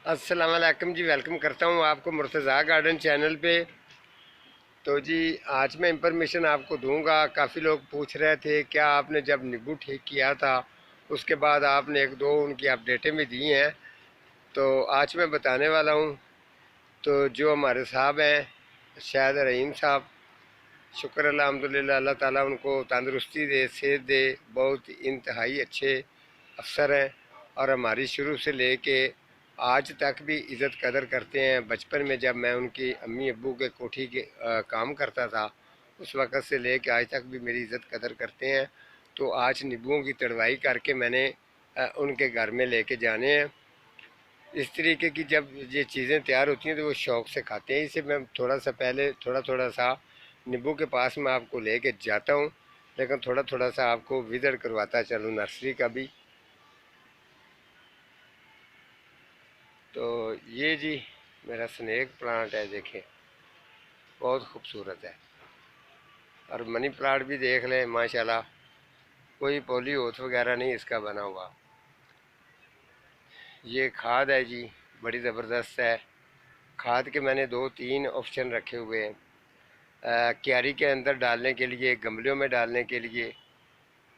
अस्सलाम वालेकुम जी। वेलकम करता हूँ आपको मुर्तज़ा गार्डन चैनल पे। तो जी आज मैं इंफॉर्मेशन आपको दूंगा। काफ़ी लोग पूछ रहे थे क्या आपने जब नींबू ठीक किया था उसके बाद आपने एक दो उनकी अपडेटें भी दी हैं, तो आज मैं बताने वाला हूँ। तो जो हमारे साहब हैं शायद रहीम साहब, शुक्र अल्हम्दुलिल्लाह, अल्लाह ताला उनको तंदुरुस्ती दे, सेहत दे। बहुत इंतहाई अच्छे अफसर हैं और हमारी शुरू से लेके आज तक भी इज़्ज़त कदर करते हैं। बचपन में जब मैं उनकी अम्मी अब्बू के कोठी के काम करता था उस वक़्त से लेके आज तक भी मेरी इज़्ज़त कदर करते हैं। तो आज नींबुओं की तुड़वाई करके मैंने उनके घर में लेके जाने हैं। इस तरीके की जब ये चीज़ें तैयार होती हैं तो वो शौक़ से खाते हैं। इसे मैं थोड़ा सा पहले थोड़ा थोड़ा सा नींबू के पास मैं आपको लेके जाता हूँ, लेकिन थोड़ा थोड़ा सा आपको विज़िट करवाता चलूँ नर्सरी का भी। तो ये जी मेरा स्नेक प्लांट है, देखें बहुत खूबसूरत है। और मनी प्लांट भी देख लें माशाल्लाह, कोई पोलियोथ वगैरह नहीं इसका बना हुआ। ये खाद है जी, बड़ी ज़बरदस्त है। खाद के मैंने दो तीन ऑप्शन रखे हुए हैं, क्यारी के अंदर डालने के लिए, गमलों में डालने के लिए।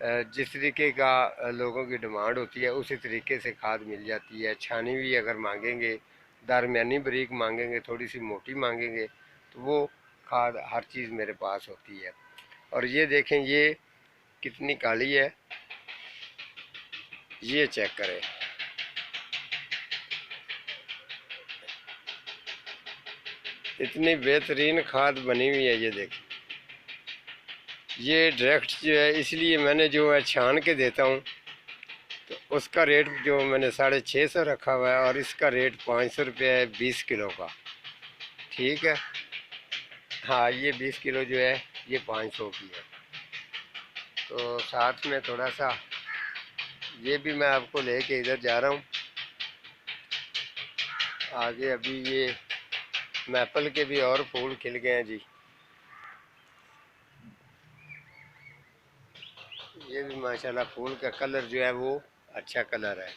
जिस तरीके का लोगों की डिमांड होती है उसी तरीके से खाद मिल जाती है। छानी हुई अगर मांगेंगे, दरमियानी बारीक मांगेंगे, थोड़ी सी मोटी मांगेंगे, तो वो खाद हर चीज़ मेरे पास होती है। और ये देखें ये कितनी काली है, ये चेक करें। इतनी बेहतरीन खाद बनी हुई है, ये देखें। ये डायरेक्ट जो है, इसलिए मैंने जो है छान के देता हूँ। तो उसका रेट जो मैंने 650 रखा हुआ है और इसका रेट 500 रुपये है 20 किलो का। ठीक है, हाँ ये 20 किलो जो है ये 500 की है। तो साथ में थोड़ा सा ये भी मैं आपको लेके इधर जा रहा हूँ आगे। अभी ये मैपल के भी और फूल खिल गए हैं जी। ये भी माशाल्लाह फूल का कलर जो है वो अच्छा कलर है।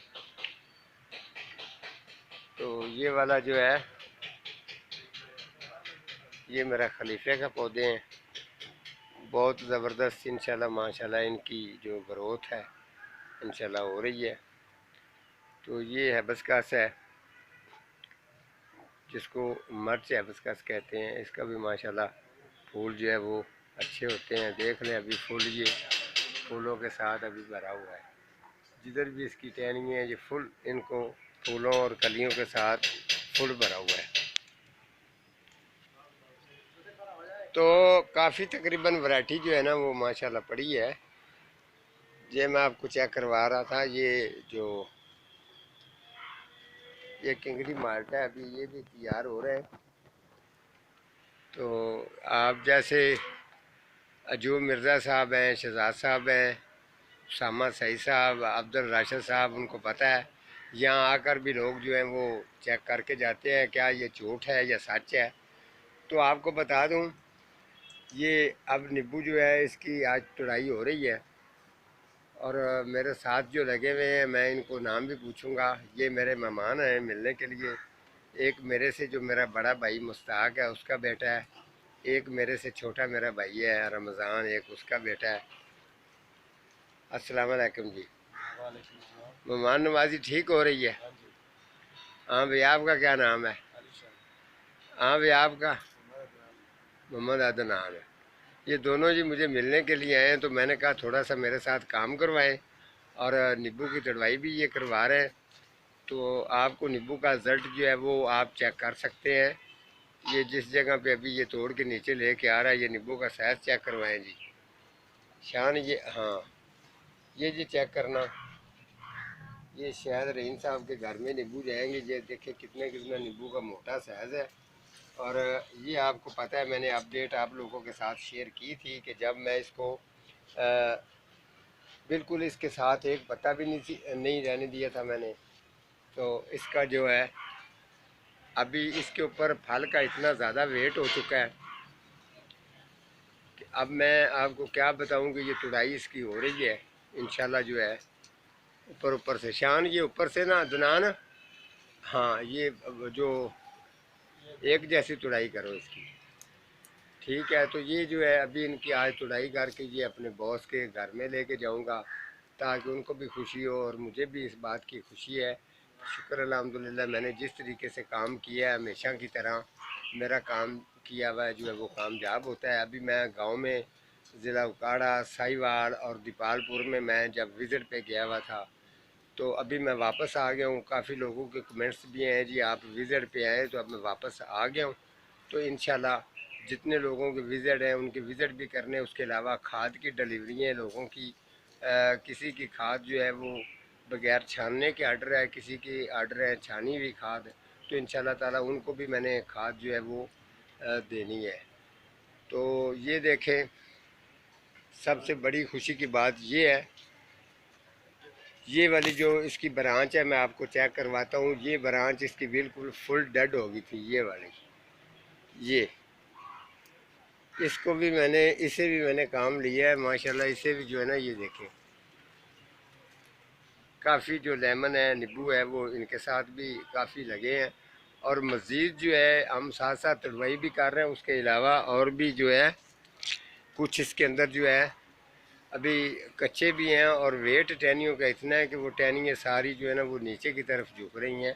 तो ये वाला जो है ये मेरा खलीफे का पौधे हैं, बहुत ज़बरदस्त इंशाल्लाह माशाल्लाह इनकी जो ग्रोथ है इंशाल्लाह हो रही है। तो ये हिबिस्कस है, जिसको मर्च हिबिस्कस कहते हैं। इसका भी माशाल्लाह फूल जो है वो अच्छे होते हैं। देख लें अभी फूल ये फूलों के साथ अभी भरा हुआ है। जिधर भी इसकी टहनी है ये फुल इनको फूलों और कलियों के साथ फुल भरा हुआ है। तो काफ़ी तकरीबन वैरायटी जो है ना वो माशाल्लाह पड़ी है। ये मैं आपको चेक करवा रहा था, ये जो ये किंगरी माल्टा है अभी ये भी तैयार हो रहे हैं। तो आप जैसे अजूब मिर्ज़ा साहब हैं, शहजाद साहब हैं, उसामा सईद साहब, अब्दुल राशिद साहब, उनको पता है। यहाँ आकर भी लोग जो हैं वो चेक करके जाते हैं क्या ये झूठ है या सच है। तो आपको बता दूँ, ये अब नींबू जो है इसकी आज तुड़ाई हो रही है और मेरे साथ जो लगे हुए हैं मैं इनको नाम भी पूछूंगा। ये मेरे मेहमान हैं मिलने के लिए। एक मेरे से जो मेरा बड़ा भाई मुश्ताक है उसका बेटा है, एक मेरे से छोटा मेरा भाई है रमज़ान, एक उसका बेटा है। अस्सलाम वालेकुम जी। मेहमान नवाजी ठीक हो रही है? हाँ भाई, आपका क्या नाम है? हाँ भाई, आपका? मोहम्मद आदम नाम है। ये दोनों जी मुझे मिलने के लिए आए हैं, तो मैंने कहा थोड़ा सा मेरे साथ काम करवाएं और नींबू की तुड़वाई भी ये करवा रहे हैं। तो आपको नींबू का रिज़ल्ट जो है वो आप चेक कर सकते हैं। ये जिस जगह पे अभी ये तोड़ के नीचे लेके आ रहा है, ये नींबू का साइज़ चेक करवाएं जी। शान ये, हाँ ये जी चेक करना, ये शायद रहीम साहब के घर में नींबू जाएंगे। ये देखें कितना कितना नींबू का मोटा साइज़ है। और ये आपको पता है मैंने अपडेट आप लोगों के साथ शेयर की थी कि जब मैं इसको बिल्कुल इसके साथ एक पत्ता भी नहीं रहने दिया था मैंने। तो इसका जो है अभी इसके ऊपर फल का इतना ज़्यादा वेट हो चुका है कि अब मैं आपको क्या बताऊं कि ये तुड़ाई इसकी हो रही है इंशाल्लाह जो है ऊपर ऊपर से। शान ये ऊपर से ना दुनान, हाँ, ये जो एक जैसी तुड़ाई करो इसकी, ठीक है। तो ये जो है अभी इनकी आज तुड़ाई करके ये अपने बॉस के घर में लेके जाऊंगा, ताकि उनको भी खुशी हो और मुझे भी इस बात की खुशी है। शुक्र अल्हम्दुलिल्लाह, मैंने जिस तरीके से काम किया है हमेशा की तरह मेरा काम किया हुआ है जो है वो कामयाब होता है। अभी मैं गांव में ज़िला उकाड़ा, साहिवाल और दीपालपुर में मैं जब विज़िट पे गया हुआ था, तो अभी मैं वापस आ गया हूँ। काफ़ी लोगों के कमेंट्स भी हैं जी आप विज़िट पे आए, तो अब मैं वापस आ गया हूँ। तो इंशाल्लाह जितने लोगों के विज़िट हैं उनके विज़िट भी करने, उसके अलावा खाद की डिलीवरी है लोगों की। किसी की खाद जो है वो बगैर छानने के आर्डर है, किसी की आर्डर है छानी हुई खाद, तो इंशाल्लाह ताला उनको भी मैंने खाद जो है वो देनी है। तो ये देखें, सबसे बड़ी खुशी की बात ये है, ये वाली जो इसकी ब्रांच है मैं आपको चेक करवाता हूँ। ये ब्रांच इसकी बिल्कुल फुल डेड हो गई थी, ये वाली। ये इसको भी मैंने, इसे भी मैंने काम लिया है माशाल्लाह। इसे भी जो है ना, ये देखें, काफ़ी जो लेमन है, नींबू है, वो इनके साथ भी काफ़ी लगे हैं। और मज़ीद जो है हम साथ साथ तड़वाई भी कर रहे हैं। उसके अलावा और भी जो है कुछ इसके अंदर जो है अभी कच्चे भी हैं। और वेट टहनियों का इतना है कि वो टहनियाँ सारी जो है ना वो नीचे की तरफ झुक रही हैं।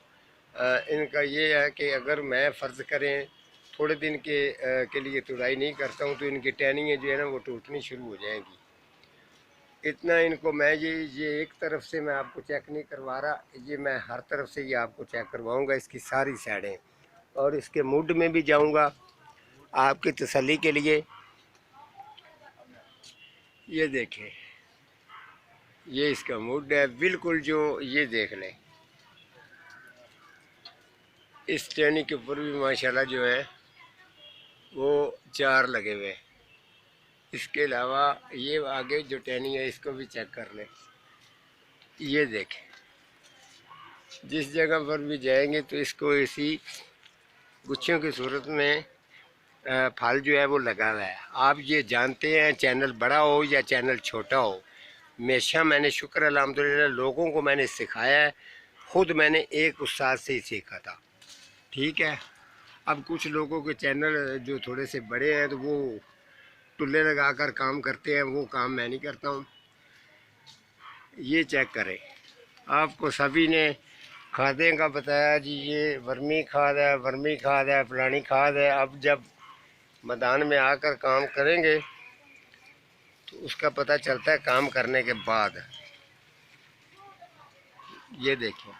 इनका ये है कि अगर मैं फ़र्ज़ करें थोड़े दिन के लिए तुड़ाई नहीं करता हूँ, तो इनकी टहनियाँ जो है ना वो टूटनी शुरू हो जाएंगी। इतना इनको मैं ये एक तरफ से मैं आपको चेक नहीं करवा रहा, ये मैं हर तरफ से ये आपको चेक करवाऊंगा, इसकी सारी साइडें। और इसके मुड में भी जाऊंगा आपकी तसल्ली के लिए। ये देखें, ये इसका मुड है बिल्कुल, जो ये देख लें। इस टहनी के ऊपर भी माशाल्लाह जो है वो चार लगे हुए। इसके अलावा ये आगे जो टहनी है इसको भी चेक कर लें। ये देखें, जिस जगह पर भी जाएंगे तो इसको इसी गुच्छों की सूरत में फल जो है वो लगा हुआ है। आप ये जानते हैं, चैनल बड़ा हो या चैनल छोटा हो, हमेशा मैंने शुक्र अल्हम्दुलिल्लाह लोगों को मैंने सिखाया है। ख़ुद मैंने एक उस्ताद से ही सीखा था, ठीक है। अब कुछ लोगों के चैनल जो थोड़े से बड़े हैं तो वो टुल्ले लगा कर काम करते हैं, वो काम मैं नहीं करता हूँ। ये चेक करें, आपको सभी ने खादें का बताया जी, ये वर्मी खाद है, वर्मी खाद है, फलानी खाद है। अब जब मैदान में आकर काम करेंगे तो उसका पता चलता है काम करने के बाद। ये देखें,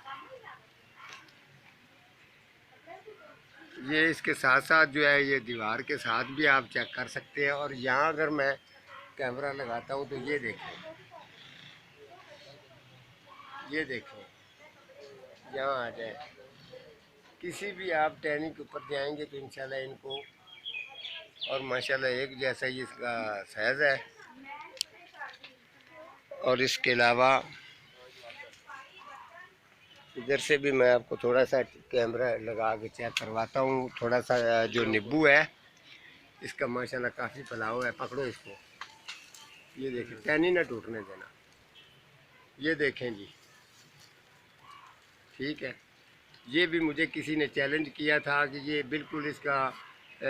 ये इसके साथ साथ जो है ये दीवार के साथ भी आप चेक कर सकते हैं। और यहाँ अगर मैं कैमरा लगाता हूँ तो ये देखें, ये देखें, यहाँ आ जाए, किसी भी आप टहनी के ऊपर जाएंगे तो इंशाल्लाह इनको, और माशाल्लाह एक जैसा ही इसका साइज़ है। और इसके अलावा इधर से भी मैं आपको थोड़ा सा कैमरा लगा के चेक करवाता हूँ। थोड़ा सा जो नींबू है इसका माशाल्लाह काफ़ी फैलाव है। पकड़ो इसको, ये देखें, टहनी ना टूटने देना। ये देखें जी, ठीक है। ये भी मुझे किसी ने चैलेंज किया था कि ये बिल्कुल इसका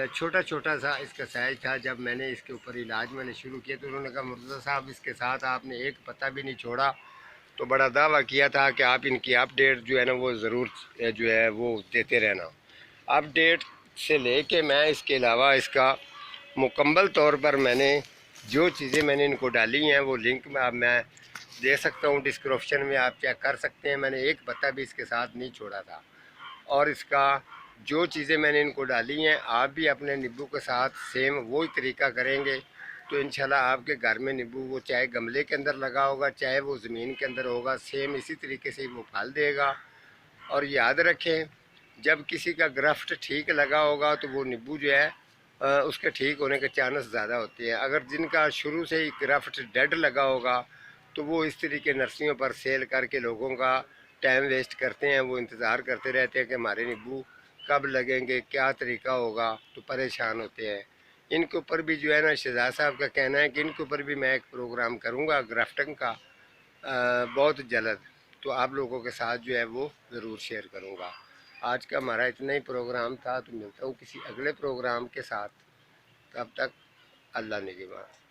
छोटा छोटा सा इसका साइज़ था। जब मैंने इसके ऊपर इलाज मैंने शुरू किया तो उन्होंने कहा मुर्तज़ा साहब इसके साथ आपने एक पत्ता भी नहीं छोड़ा, तो बड़ा दावा किया था कि आप इनकी अपडेट जो है ना वो ज़रूर जो है वो देते रहना। अपडेट से लेके मैं इसके अलावा इसका मुकम्मल तौर पर मैंने जो चीज़ें मैंने इनको डाली हैं वो लिंक में अब मैं दे सकता हूँ, डिस्क्रिप्शन में आप चेक कर सकते हैं। मैंने एक पत्ता भी इसके साथ नहीं छोड़ा था। और इसका जो चीज़ें मैंने इनको डाली हैं आप भी अपने नींबू के साथ सेम वही तरीका करेंगे तो इंशाल्लाह आपके घर में नींबू, वो चाहे गमले के अंदर लगा होगा चाहे वो ज़मीन के अंदर होगा, सेम इसी तरीके से वो फल देगा। और याद रखें, जब किसी का ग्रफ्ट ठीक लगा होगा तो वो नींबू जो है उसके ठीक होने के चांस ज़्यादा होते हैं। अगर जिनका शुरू से ही ग्रफ्ट डेड लगा होगा तो वो इस तरीके नर्सरियों पर सेल करके लोगों का टाइम वेस्ट करते हैं। वो इंतज़ार करते रहते हैं कि हमारे नींबू कब लगेंगे, क्या तरीका होगा, तो परेशान होते हैं। इनके ऊपर भी जो है ना, शहजाद साहब का कहना है कि इनके ऊपर भी मैं एक प्रोग्राम करूँगा ग्राफ्टिंग का बहुत जल्द, तो आप लोगों के साथ जो है वो ज़रूर शेयर करूँगा। आज का हमारा इतना ही प्रोग्राम था, तो मिलता हूँ किसी अगले प्रोग्राम के साथ। तब तक अल्लाह निगहबान।